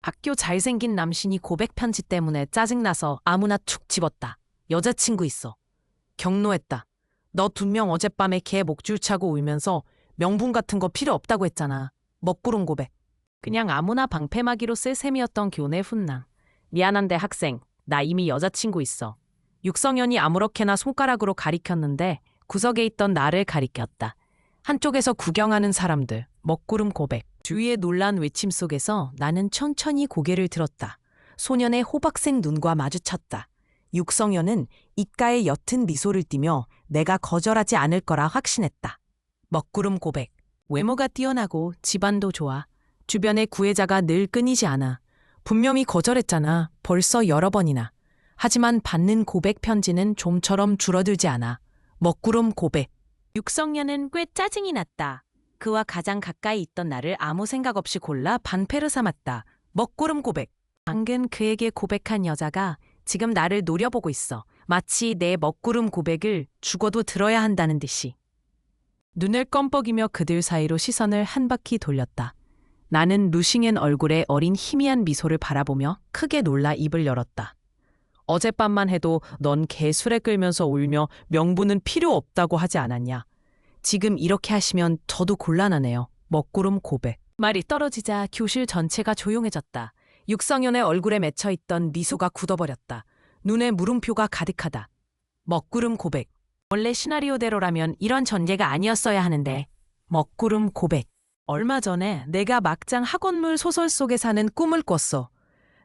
학교 잘생긴 남신이 고백 편지 때문에 짜증나서 아무나 툭 집었다. 여자친구 있어. 경로했다. 너 분명 어젯밤에 걔 목줄 차고 울면서 명분 같은 거 필요 없다고 했잖아. 먹구름 고백. 그냥 아무나 방패막이로 쓸 셈이었던 교내 훈남. 미안한데 학생, 나 이미 여자친구 있어. 육성현이 아무렇게나 손가락으로 가리켰는데 구석에 있던 나를 가리켰다. 한쪽에서 구경하는 사람들, 먹구름 고백. 주위의 놀란 외침 속에서 나는 천천히 고개를 들었다. 소년의 호박색 눈과 마주쳤다. 육성현은 입가에 옅은 미소를 띠며 내가 거절하지 않을 거라 확신했다. 먹구름 고백. 외모가 뛰어나고 집안도 좋아. 주변에 구애자가 늘 끊이지 않아. 분명히 거절했잖아. 벌써 여러 번이나. 하지만 받는 고백 편지는 좀처럼 줄어들지 않아. 먹구름 고백. 육성년은 꽤 짜증이 났다. 그와 가장 가까이 있던 나를 아무 생각 없이 골라 방패로 삼았다. 먹구름 고백. 방금 그에게 고백한 여자가 지금 나를 노려보고 있어. 마치 내 먹구름 고백을 죽어도 들어야 한다는 듯이. 눈을 껌뻑이며 그들 사이로 시선을 한 바퀴 돌렸다. 나는 루싱엔 얼굴에 어린 희미한 미소를 바라보며 크게 놀라 입을 열었다. 어젯밤만 해도 넌 개술에 끌면서 울며 명분은 필요 없다고 하지 않았냐. 지금 이렇게 하시면 저도 곤란하네요. 먹구름 고백. 말이 떨어지자 교실 전체가 조용해졌다. 육성현의 얼굴에 맺혀있던 미소가 굳어버렸다. 눈에 물음표가 가득하다. 먹구름 고백. 원래 시나리오대로라면 이런 전개가 아니었어야 하는데. 먹구름 고백. 얼마 전에 내가 막장 학원물 소설 속에 사는 꿈을 꿨어.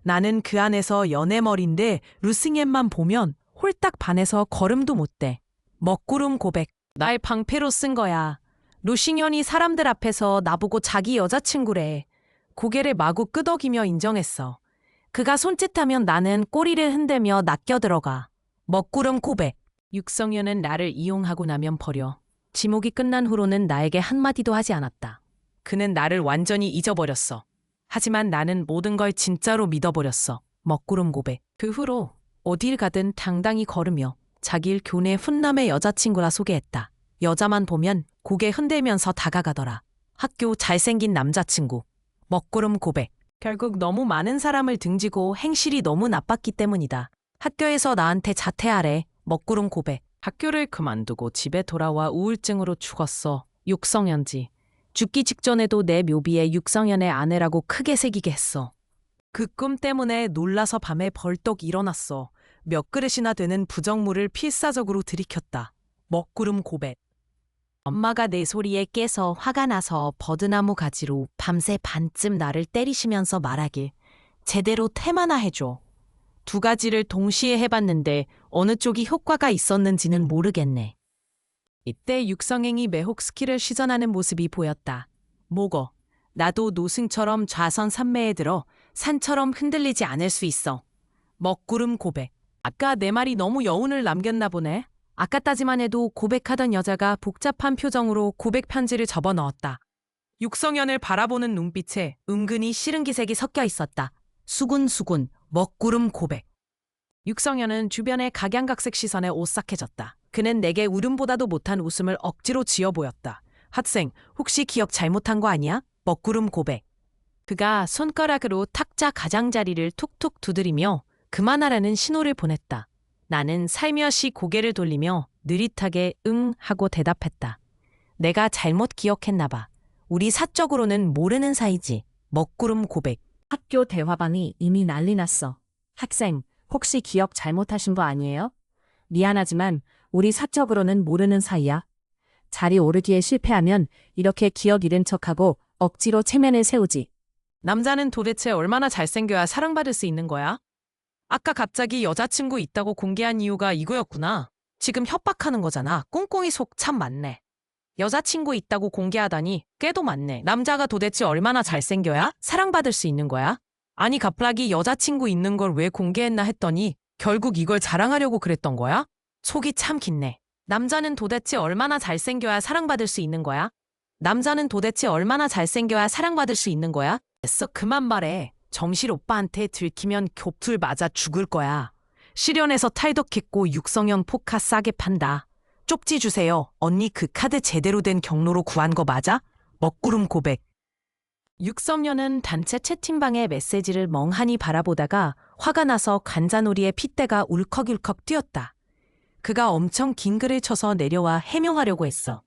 나는 그 안에서 연애머리인데 루싱엔만 보면 홀딱 반해서 걸음도 못 대. 먹구름 고백. 날 방패로 쓴 거야. 루싱현이 사람들 앞에서 나보고 자기 여자친구래. 고개를 마구 끄덕이며 인정했어. 그가 손짓하면 나는 꼬리를 흔들며 낚여 들어가. 먹구름 고백. 육성현은 나를 이용하고 나면 버려. 지목이 끝난 후로는 나에게 한마디도 하지 않았다. 그는 나를 완전히 잊어버렸어. 하지만 나는 모든 걸 진짜로 믿어버렸어. 먹구름 고백. 그 후로 어딜 가든 당당히 걸으며 자기를 교내 훈남의 여자친구라 소개했다. 여자만 보면 고개 흔들면서 다가가더라. 학교 잘생긴 남자친구. 먹구름 고백. 결국 너무 많은 사람을 등지고 행실이 너무 나빴기 때문이다. 학교에서 나한테 자퇴하래. 먹구름 고백. 학교를 그만두고 집에 돌아와 우울증으로 죽었어. 육성현지. 죽기 직전에도 내 묘비에 육성현의 아내라고 크게 새기게 했어. 그 꿈 때문에 놀라서 밤에 벌떡 일어났어. 몇 그릇이나 되는 부정물을 필사적으로 들이켰다. 먹구름 고백. 엄마가 내 소리에 깨서 화가 나서 버드나무 가지로 밤새 반쯤 나를 때리시면서 말하길 제대로 퇴마나 해줘. 두 가지를 동시에 해봤는데 어느 쪽이 효과가 있었는지는 모르겠네. 이때 육성행이 매혹 스킬을 시전하는 모습이 보였다. 모거. 나도 노승처럼 좌선 산매에 들어 산처럼 흔들리지 않을 수 있어. 먹구름 고백. 아까 내 말이 너무 여운을 남겼나 보네. 아까까지만 해도 고백하던 여자가 복잡한 표정으로 고백 편지를 접어 넣었다. 육성현을 바라보는 눈빛에 은근히 싫은 기색이 섞여 있었다. 수군수군. 먹구름 고백. 육성현은 주변의 각양각색 시선에 오싹해졌다. 그는 내게 울음보다도 못한 웃음을 억지로 지어 보였다. 학생, 혹시 기억 잘못한 거 아니야? 먹구름 고백. 그가 손가락으로 탁자 가장자리를 툭툭 두드리며 그만하라는 신호를 보냈다. 나는 살며시 고개를 돌리며 느릿하게 응 하고 대답했다. 내가 잘못 기억했나 봐. 우리 사적으로는 모르는 사이지. 먹구름 고백. 학교 대화방이 이미 난리 났어. 학생, 혹시 기억 잘못하신 거 아니에요? 미안하지만 우리 사적으로는 모르는 사이야. 자리 오르기에 실패하면 이렇게 기억 잃은 척하고 억지로 체면을 세우지. 남자는 도대체 얼마나 잘생겨야 사랑받을 수 있는 거야? 아까 갑자기 여자친구 있다고 공개한 이유가 이거였구나. 지금 협박하는 거잖아. 꽁꽁이 속 참 많네. 여자친구 있다고 공개하다니 꽤도 많네. 남자가 도대체 얼마나 잘생겨야 사랑받을 수 있는 거야? 아니 갑자기 여자친구 있는 걸 왜 공개했나 했더니 결국 이걸 자랑하려고 그랬던 거야? 속이 참 깊네. 남자는 도대체 얼마나 잘생겨야 사랑받을 수 있는 거야? 남자는 도대체 얼마나 잘생겨야 사랑받을 수 있는 거야? 됐어, 그만 말해. 정실 오빠한테 들키면 겹툴 맞아 죽을 거야. 실연에서 탈덕했고 육성현 포카 싸게 판다. 쪽지 주세요. 언니 그 카드 제대로 된 경로로 구한 거 맞아? 먹구름 고백. 육성년은 단체 채팅방의 메시지를 멍하니 바라보다가 화가 나서 관자놀이의 핏대가 울컥울컥 뛰었다. 그가 엄청 긴 글을 쳐서 내려와 해명하려고 했어.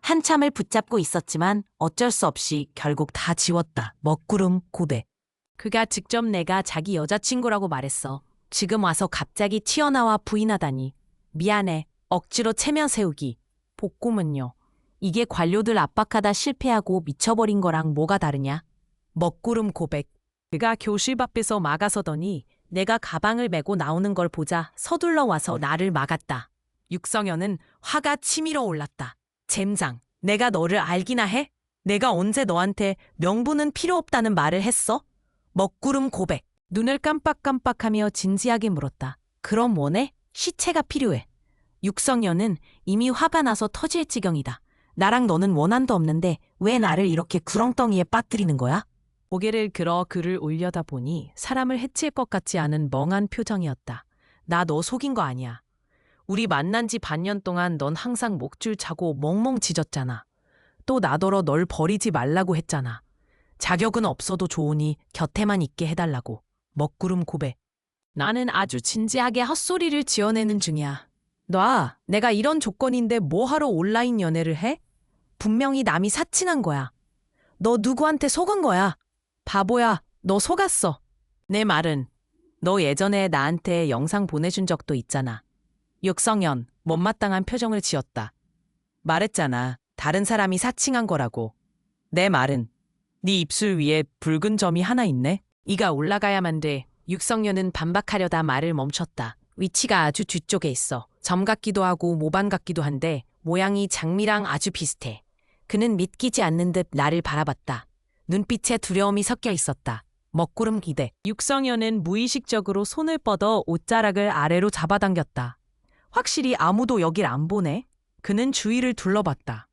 한참을 붙잡고 있었지만 어쩔 수 없이 결국 다 지웠다. 먹구름 고백. 그가 직접 내가 자기 여자친구라고 말했어. 지금 와서 갑자기 튀어나와 부인하다니. 미안해. 억지로 체면 세우기. 복꿈은요. 이게 관료들 압박하다 실패하고 미쳐버린 거랑 뭐가 다르냐? 먹구름 고백. 그가 교실 앞에서 막아서더니 내가 가방을 메고 나오는 걸 보자 서둘러 와서 나를 막았다. 육성현은 화가 치밀어 올랐다. 잼장, 내가 너를 알기나 해? 내가 언제 너한테 명분은 필요 없다는 말을 했어? 먹구름 고백. 눈을 깜빡깜빡하며 진지하게 물었다. 그럼 원해? 시체가 필요해. 육성현은 이미 화가 나서 터질 지경이다. 나랑 너는 원한도 없는데 왜 나를 이렇게 구렁텅이에 빠뜨리는 거야? 고개를 들어 글을 올려다 보니 사람을 해칠 것 같지 않은 멍한 표정이었다. 나 너 속인 거 아니야. 우리 만난 지 반년 동안 넌 항상 목줄 차고 멍멍 짖었잖아. 또 나더러 널 버리지 말라고 했잖아. 자격은 없어도 좋으니 곁에만 있게 해달라고. 먹구름 고백. 나는 아주 진지하게 헛소리를 지어내는 중이야. 놔, 내가 이런 조건인데 뭐하러 온라인 연애를 해? 분명히 남이 사칭한 거야. 너 누구한테 속은 거야? 바보야, 너 속았어. 내 말은 너 예전에 나한테 영상 보내준 적도 있잖아. 육성현, 못마땅한 표정을 지었다. 말했잖아. 다른 사람이 사칭한 거라고. 내 말은 네 입술 위에 붉은 점이 하나 있네. 이가 올라가야만 돼. 육성현은 반박하려다 말을 멈췄다. 위치가 아주 뒤쪽에 있어. 점 같기도 하고 모반 같기도 한데 모양이 장미랑 아주 비슷해. 그는 믿기지 않는 듯 나를 바라봤다. 눈빛에 두려움이 섞여 있었다. 먹구름 기대. 육성현은 무의식적으로 손을 뻗어 옷자락을 아래로 잡아당겼다. 확실히 아무도 여길 안 보네. 그는 주위를 둘러봤다.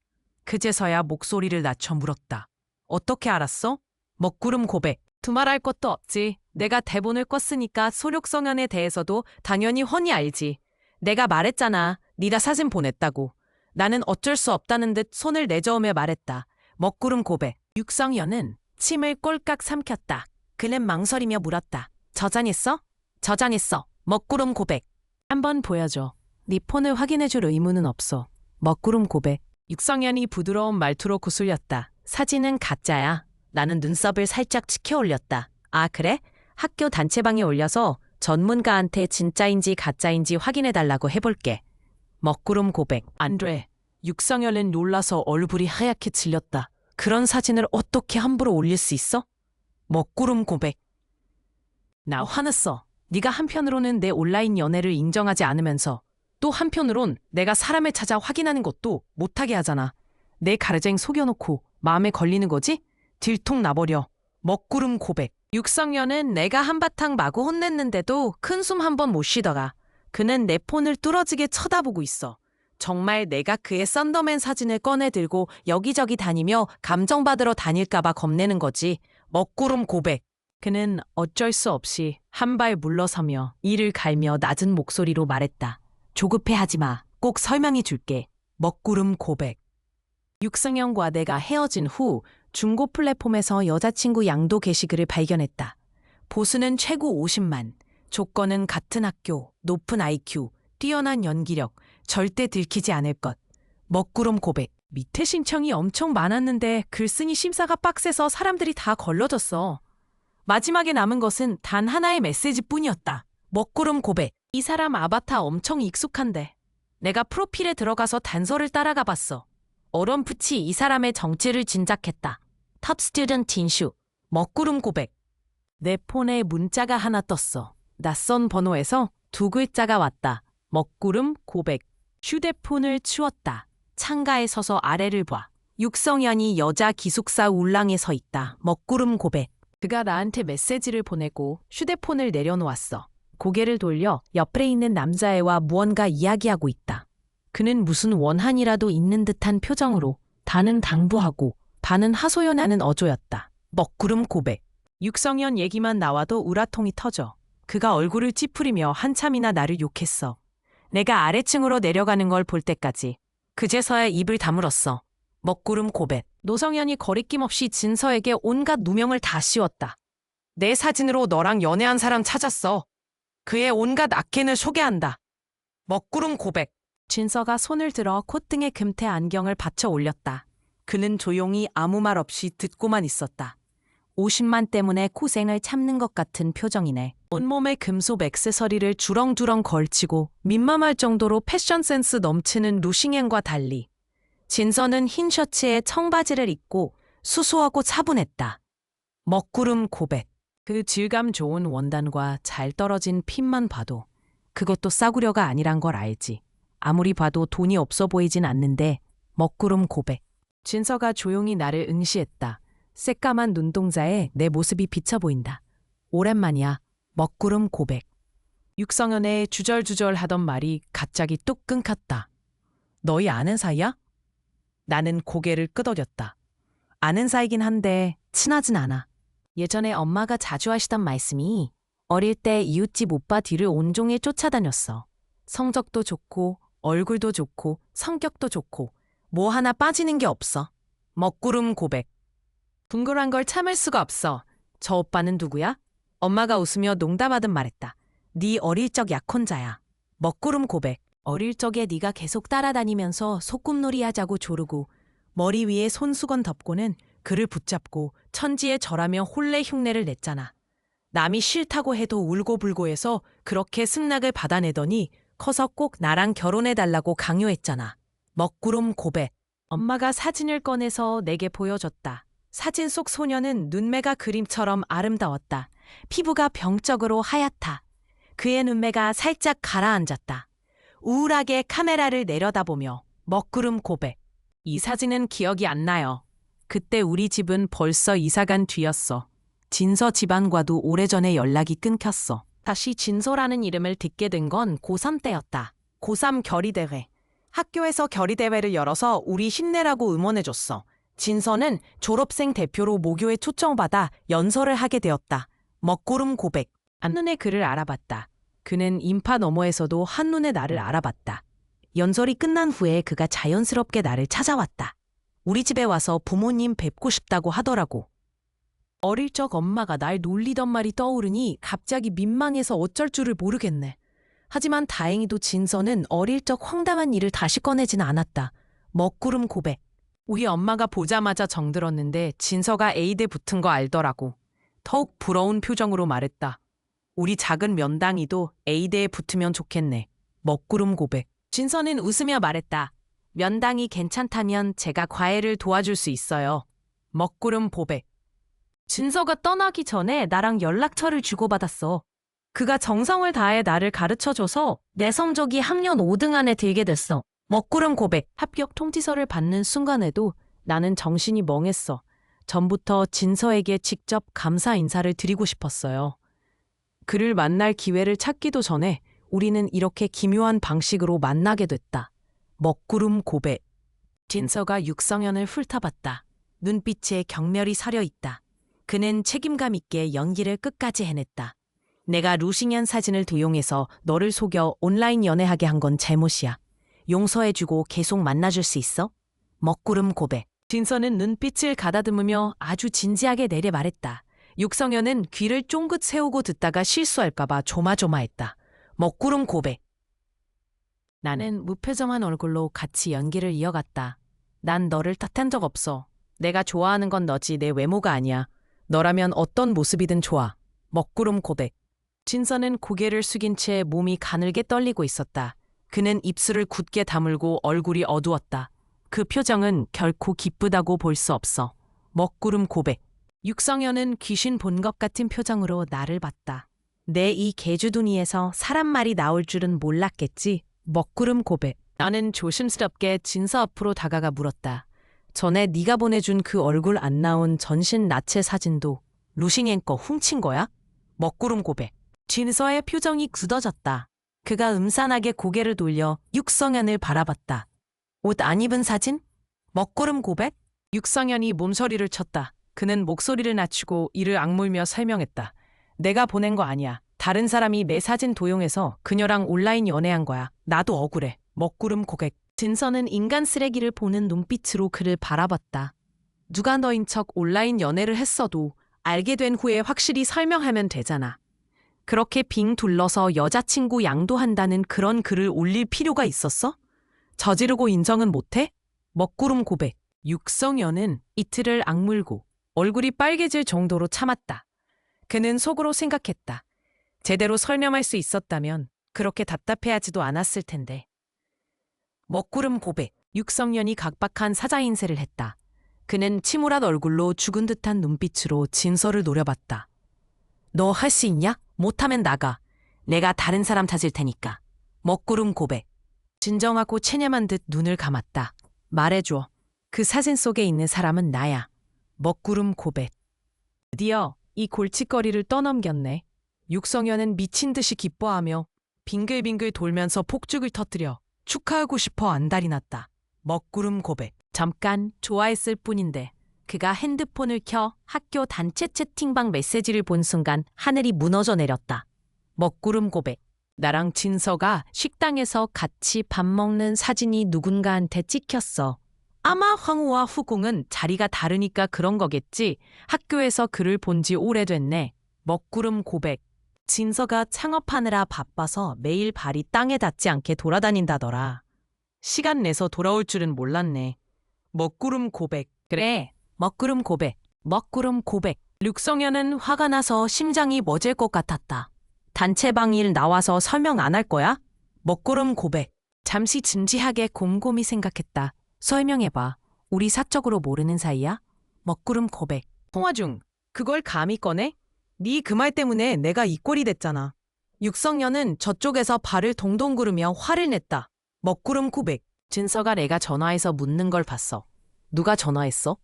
그제서야 목소리를 낮춰 물었다. 어떻게 알았어? 먹구름 고백. 두말할 것도 없지. 내가 대본을 껐으니까 소력성현에 대해서도 당연히 훤히 알지. 내가 말했잖아. 네가 사진 보냈다고. 나는 어쩔 수 없다는 듯 손을 내저으며 말했다. 먹구름 고백. 육성현은 침을 꼴깍 삼켰다. 그는 망설이며 물었다. 저장했어? 저장했어. 먹구름 고백. 한번 보여줘. 네 폰을 확인해줄 의무는 없어. 먹구름 고백. 육성현이 부드러운 말투로 구슬렸다. 사진은 가짜야. 나는 눈썹을 살짝 치켜 올렸다. 아, 그래? 학교 단체방에 올려서 전문가한테 진짜인지 가짜인지 확인해달라고 해볼게. 먹구름 고백. 안 돼. 육성현은 놀라서 얼굴이 하얗게 질렸다. 그런 사진을 어떻게 함부로 올릴 수 있어? 먹구름 고백. 나 화났어. 네가 한편으로는 내 온라인 연애를 인정하지 않으면서 또 한편으론 내가 사람을 찾아 확인하는 것도 못하게 하잖아. 내 가르쟁 속여놓고 마음에 걸리는 거지? 들통 나버려. 먹구름 고백. 육성현은 내가 한바탕 마구 혼냈는데도 큰 숨 한 번 못 쉬더라. 그는 내 폰을 뚫어지게 쳐다보고 있어. 정말 내가 그의 썬더맨 사진을 꺼내 들고 여기저기 다니며 감정받으러 다닐까봐 겁내는 거지. 먹구름 고백. 그는 어쩔 수 없이 한 발 물러서며 이를 갈며 낮은 목소리로 말했다. 조급해하지 마. 꼭 설명해 줄게. 먹구름 고백. 육성현과 내가 헤어진 후 중고 플랫폼에서 여자친구 양도 게시글을 발견했다. 보수는 최고 50만, 조건은 같은 학교, 높은 IQ, 뛰어난 연기력, 절대 들키지 않을 것. 먹구름 고백. 밑에 신청이 엄청 많았는데 글쓴이 심사가 빡세서 사람들이 다 걸러졌어. 마지막에 남은 것은 단 하나의 메시지뿐이었다. 먹구름 고백. 이 사람 아바타 엄청 익숙한데. 내가 프로필에 들어가서 단서를 따라가 봤어. 어렴풋이 이 사람의 정체를 짐작했다. 탑 스튜던트 인슈. 먹구름 고백. 내 폰에 문자가 하나 떴어. 낯선 번호에서 두 글자가 왔다. 먹구름 고백. 휴대폰을 치웠다. 창가에 서서 아래를 봐. 육성현이 여자 기숙사 울랑에 서 있다. 먹구름 고백. 그가 나한테 메시지를 보내고 휴대폰을 내려놓았어. 고개를 돌려 옆에 있는 남자애와 무언가 이야기하고 있다. 그는 무슨 원한이라도 있는 듯한 표정으로 반은 당부하고 반은 하소연하는 어조였다. 먹구름 고백. 육성현 얘기만 나와도 우라통이 터져. 그가 얼굴을 찌푸리며 한참이나 나를 욕했어. 내가 아래층으로 내려가는 걸 볼 때까지. 그제서야 입을 다물었어. 먹구름 고백. 노성현이 거리낌 없이 진서에게 온갖 누명을 다 씌웠다. 내 사진으로 너랑 연애한 사람 찾았어. 그의 온갖 악행을 소개한다. 먹구름 고백. 진서가 손을 들어 콧등에 금태 안경을 받쳐 올렸다. 그는 조용히 아무 말 없이 듣고만 있었다. 50만 때문에 고생을 참는 것 같은 표정이네. 온몸에 금속 액세서리를 주렁주렁 걸치고 민망할 정도로 패션 센스 넘치는 루싱앤과 달리 진서는 흰 셔츠에 청바지를 입고 수수하고 차분했다. 먹구름 고백. 그 질감 좋은 원단과 잘 떨어진 핏만 봐도 그것도 싸구려가 아니란 걸 알지. 아무리 봐도 돈이 없어 보이진 않는데 먹구름 고백. 진서가 조용히 나를 응시했다. 새까만 눈동자에 내 모습이 비쳐 보인다. 오랜만이야. 먹구름 고백. 육성현의 주절주절 하던 말이 갑자기 뚝 끊겼다. 너희 아는 사이야? 나는 고개를 끄덕였다. 아는 사이긴 한데 친하진 않아. 예전에 엄마가 자주 하시던 말씀이 어릴 때 이웃집 오빠 뒤를 온종일 쫓아다녔어. 성적도 좋고 얼굴도 좋고 성격도 좋고 뭐 하나 빠지는 게 없어. 먹구름 고백. 궁금한 걸 참을 수가 없어. 저 오빠는 누구야? 엄마가 웃으며 농담하듯 말했다. 네 어릴 적 약혼자야. 먹구름 고백. 어릴 적에 네가 계속 따라다니면서 소꿉놀이 하자고 조르고 머리 위에 손수건 덮고는 그를 붙잡고 천지에 절하며 혼례 흉내를 냈잖아. 남이 싫다고 해도 울고불고 해서 그렇게 승낙을 받아내더니 커서 꼭 나랑 결혼해달라고 강요했잖아. 먹구름 고백. 엄마가 사진을 꺼내서 내게 보여줬다. 사진 속 소녀는 눈매가 그림처럼 아름다웠다. 피부가 병적으로 하얗다. 그의 눈매가 살짝 가라앉았다. 우울하게 카메라를 내려다보며 먹구름 고백. 이 사진은 기억이 안 나요. 그때 우리 집은 벌써 이사간 뒤였어. 진서 집안과도 오래전에 연락이 끊겼어. 다시 진서라는 이름을 듣게 된 건 고3 때였다. 고3 결의대회. 학교에서 결의대회를 열어서 우리 힘내라고 응원해줬어. 진서는 졸업생 대표로 모교에 초청받아 연설을 하게 되었다. 먹구름 고백. 한눈에 그를 알아봤다. 그는 인파 너머에서도 한눈에 나를 알아봤다. 연설이 끝난 후에 그가 자연스럽게 나를 찾아왔다. 우리 집에 와서 부모님 뵙고 싶다고 하더라고. 어릴 적 엄마가 날 놀리던 말이 떠오르니 갑자기 민망해서 어쩔 줄을 모르겠네. 하지만 다행히도 진서는 어릴 적 황당한 일을 다시 꺼내진 않았다. 먹구름 고백. 우리 엄마가 보자마자 정들었는데 진서가 A대 붙은 거 알더라고. 더욱 부러운 표정으로 말했다. 우리 작은 면당이도 A대에 붙으면 좋겠네. 먹구름 고백. 진서는 웃으며 말했다. 면당이 괜찮다면 제가 과외를 도와줄 수 있어요. 먹구름 고백. 진서가 떠나기 전에 나랑 연락처를 주고받았어. 그가 정성을 다해 나를 가르쳐줘서 내 성적이 학년 5등 안에 들게 됐어. 먹구름 고백. 합격 통지서를 받는 순간에도 나는 정신이 멍했어. 전부터 진서에게 직접 감사 인사를 드리고 싶었어요. 그를 만날 기회를 찾기도 전에 우리는 이렇게 기묘한 방식으로 만나게 됐다. 먹구름 고백. 진서가 육성현을 훑어봤다. 눈빛에 경멸이 서려 있다. 그는 책임감 있게 연기를 끝까지 해냈다. 내가 루싱현 사진을 도용해서 너를 속여 온라인 연애하게 한 건 잘못이야. 용서해주고 계속 만나줄 수 있어? 먹구름 고백. 진서는 눈빛을 가다듬으며 아주 진지하게 내려 말했다. 육성현은 귀를 쫑긋 세우고 듣다가 실수할까봐 조마조마했다. 먹구름 고백. 나는 무표정한 얼굴로 같이 연기를 이어갔다. 난 너를 탓한 적 없어. 내가 좋아하는 건 너지 내 외모가 아니야. 너라면 어떤 모습이든 좋아. 먹구름 고백. 진서는 고개를 숙인 채 몸이 가늘게 떨리고 있었다. 그는 입술을 굳게 다물고 얼굴이 어두웠다. 그 표정은 결코 기쁘다고 볼 수 없어. 먹구름 고백. 육성현은 귀신 본 것 같은 표정으로 나를 봤다. 내 이 개주둥이에서 사람 말이 나올 줄은 몰랐겠지. 먹구름 고백. 나는 조심스럽게 진서 앞으로 다가가 물었다. 전에 네가 보내준 그 얼굴 안 나온 전신 나체 사진도 루싱앤 거 훔친 거야? 먹구름 고백. 진서의 표정이 굳어졌다. 그가 음산하게 고개를 돌려 육성현을 바라봤다. 옷 안 입은 사진? 먹구름 고백? 육성현이 몸서리를 쳤다. 그는 목소리를 낮추고 이를 악물며 설명했다. 내가 보낸 거 아니야. 다른 사람이 내 사진 도용해서 그녀랑 온라인 연애한 거야. 나도 억울해. 먹구름 고백. 진서는 인간 쓰레기를 보는 눈빛으로 그를 바라봤다. 누가 너인 척 온라인 연애를 했어도 알게 된 후에 확실히 설명하면 되잖아. 그렇게 빙 둘러서 여자친구 양도한다는 그런 글을 올릴 필요가 있었어? 저지르고 인정은 못해? 먹구름 고백. 육성현은 이틀을 악물고 얼굴이 빨개질 정도로 참았다. 그는 속으로 생각했다. 제대로 설명할 수 있었다면 그렇게 답답해하지도 않았을 텐데. 먹구름 고백. 육성현이 각박한 사자 인쇄를 했다. 그는 침울한 얼굴로 죽은 듯한 눈빛으로 진서를 노려봤다. 너 할 수 있냐? 못하면 나가. 내가 다른 사람 찾을 테니까. 먹구름 고백. 진정하고 체념한 듯 눈을 감았다. 말해줘. 그 사진 속에 있는 사람은 나야. 먹구름 고백. 드디어 이 골칫거리를 떠넘겼네. 육성현은 미친 듯이 기뻐하며 빙글빙글 돌면서 폭죽을 터뜨려 축하하고 싶어 안달이 났다. 먹구름 고백. 잠깐 좋아했을 뿐인데 그가 핸드폰을 켜 학교 단체 채팅방 메시지를 본 순간 하늘이 무너져 내렸다. 먹구름 고백. 나랑 진서가 식당에서 같이 밥 먹는 사진이 누군가한테 찍혔어. 아마 황우와 후궁은 자리가 다르니까 그런 거겠지. 학교에서 그를 본 지 오래됐네. 먹구름 고백. 진서가 창업하느라 바빠서 매일 발이 땅에 닿지 않게 돌아다닌다더라. 시간 내서 돌아올 줄은 몰랐네. 먹구름 고백. 그래, 먹구름 고백. 먹구름 고백. 류성현은 화가 나서 심장이 멎을 것 같았다. 단체방 일 나와서 설명 안 할 거야? 먹구름 고백. 잠시 진지하게 곰곰이 생각했다. 설명해봐. 우리 사적으로 모르는 사이야? 먹구름 고백. 통화 중. 그걸 감히 꺼내? 네 그 말 때문에 내가 이 꼴이 됐잖아. 육성현은 저쪽에서 발을 동동 구르며 화를 냈다. 먹구름 고백. 진서가 내가 전화해서 묻는 걸 봤어. 누가 전화했어?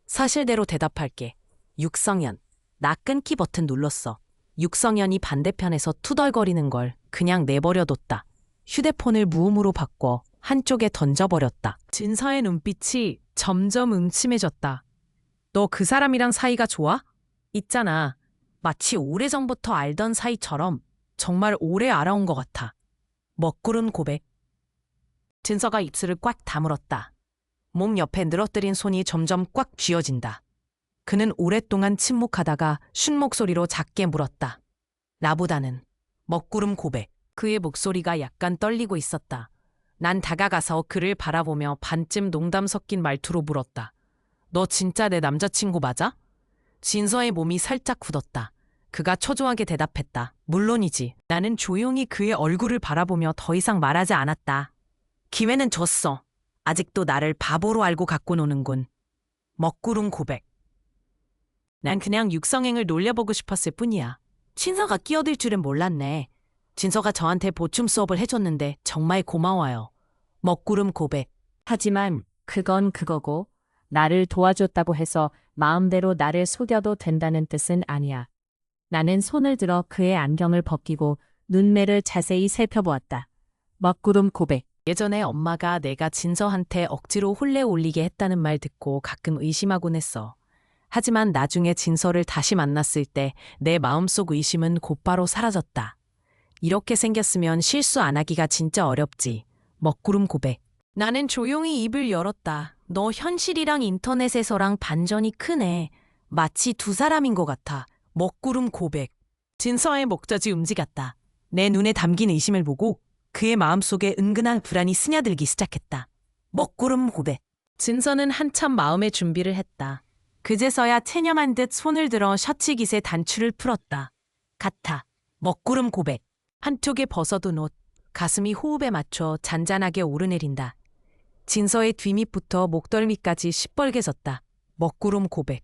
사실대로 대답할게. 육성현. 나 끊기 버튼 눌렀어. 육성현이 반대편에서 투덜거리는 걸 그냥 내버려뒀다. 휴대폰을 무음으로 바꿔 한쪽에 던져버렸다. 진서의 눈빛이 점점 음침해졌다. 너 그 사람이랑 사이가 좋아? 있잖아. 마치 오래전부터 알던 사이처럼 정말 오래 알아온 것 같아. 먹구름 고백. 진서가 입술을 꽉 다물었다. 몸 옆에 늘어뜨린 손이 점점 꽉 쥐어진다. 그는 오랫동안 침묵하다가 쉰 목소리로 작게 물었다. 나보다는. 먹구름 고백. 그의 목소리가 약간 떨리고 있었다. 난 다가가서 그를 바라보며 반쯤 농담 섞인 말투로 물었다. 너 진짜 내 남자친구 맞아? 진서의 몸이 살짝 굳었다. 그가 초조하게 대답했다. 물론이지. 나는 조용히 그의 얼굴을 바라보며 더 이상 말하지 않았다. 기회는 줬어. 아직도 나를 바보로 알고 갖고 노는군. 먹구름 고백. 난 그냥 육성행을 놀려보고 싶었을 뿐이야. 진서가 끼어들 줄은 몰랐네. 진서가 저한테 보충 수업을 해줬는데 정말 고마워요. 먹구름 고백. 하지만 그건 그거고 나를 도와줬다고 해서 마음대로 나를 속여도 된다는 뜻은 아니야. 나는 손을 들어 그의 안경을 벗기고 눈매를 자세히 살펴보았다. 먹구름 고백. 예전에 엄마가 내가 진서한테 억지로 혼례 올리게 했다는 말 듣고 가끔 의심하곤 했어. 하지만 나중에 진서를 다시 만났을 때 내 마음속 의심은 곧바로 사라졌다. 이렇게 생겼으면 실수 안 하기가 진짜 어렵지. 먹구름 고백. 나는 조용히 입을 열었다. 너 현실이랑 인터넷에서랑 반전이 크네. 마치 두 사람인 것 같아. 먹구름 고백. 진서의 목젖이 움직였다. 내 눈에 담긴 의심을 보고 그의 마음속에 은근한 불안이 스며들기 시작했다. 먹구름 고백. 진서는 한참 마음의 준비를 했다. 그제서야 체념한 듯 손을 들어 셔츠 깃의 단추를 풀었다. 같아. 먹구름 고백. 한쪽에 벗어둔 옷. 가슴이 호흡에 맞춰 잔잔하게 오르내린다. 진서의 뒷밑부터 목덜미까지 시뻘개졌다. 먹구름 고백.